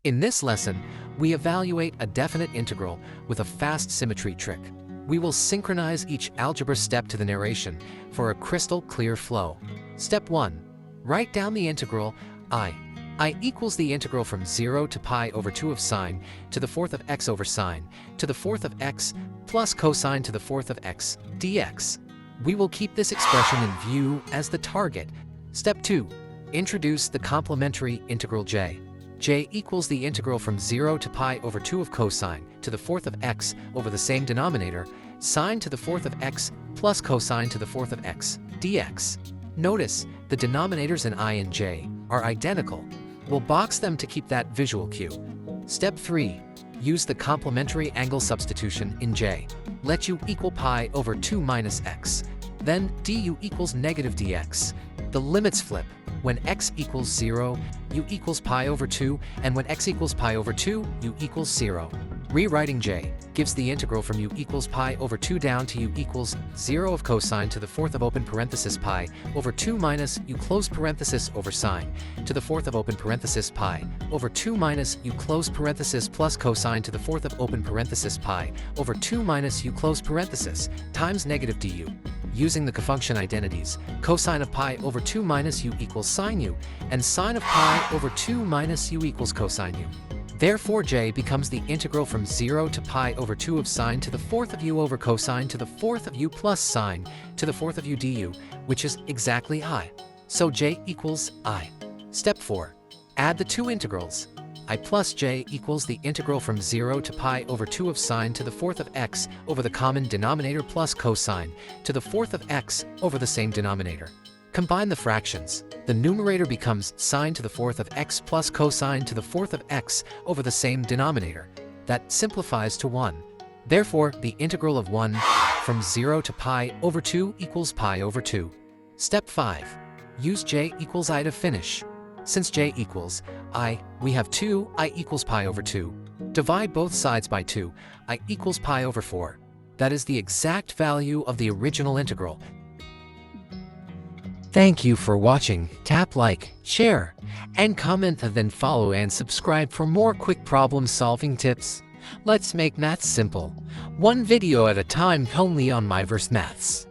In this lesson, we evaluate a definite integral with a fast symmetry trick. We will synchronize each algebra step to the narration for a crystal clear flow. Step 1. Write down the integral I equals the integral from 0 to pi over 2 of sine to the fourth of x over sine to the fourth of x plus cosine to the fourth of x dx. We will keep this expression in view as the target. Step 2. Introduce the complementary integral j. J equals the integral from 0 to pi over 2 of cosine to the fourth of x over the same denominator, sine to the fourth of x plus cosine to the fourth of x dx. Notice the denominators in I and j are identical. We'll box them to keep that visual cue. Step 3. Use the complementary angle substitution in j. Let u equal pi over 2 minus x. Then du equals negative dx. The limits flip. When x equals 0, u equals pi over 2, and when x equals pi over 2, u equals 0. Rewriting j gives the integral from u equals pi over 2 down to u equals 0 of cosine to the fourth of open parenthesis pi over 2 minus u close parenthesis over sine to the fourth of open parenthesis pi over 2 minus u close parenthesis plus cosine to the fourth of open parenthesis pi over 2 minus u close parenthesis times negative du. Using the cofunction identities, cosine of pi over 2 minus u equals sine u, and sine of pi over 2 minus u equals cosine u. Therefore, j becomes the integral from 0 to pi over 2 of sine to the fourth of u over cosine to the fourth of u plus sine to the fourth of u du, which is exactly I. So j equals I. Step 4. Add the two integrals. I plus j equals the integral from 0 to pi over 2 of sine to the fourth of x over the common denominator plus cosine to the fourth of x over the same denominator. Combine the fractions. The numerator becomes sine to the fourth of x plus cosine to the fourth of x over the same denominator. That simplifies to 1. Therefore, the integral of 1 from 0 to pi over 2 equals pi over 2. Step 5. Use j equals I to finish. Since j equals I, we have 2 I equals pi over 2. Divide both sides by 2, I equals pi over 4. That is the exact value of the original integral. Thank you for watching. Tap like, share, and comment, and then follow and subscribe for more quick problem-solving tips. Let's make maths simple. One video at a time only on MyVerse Maths.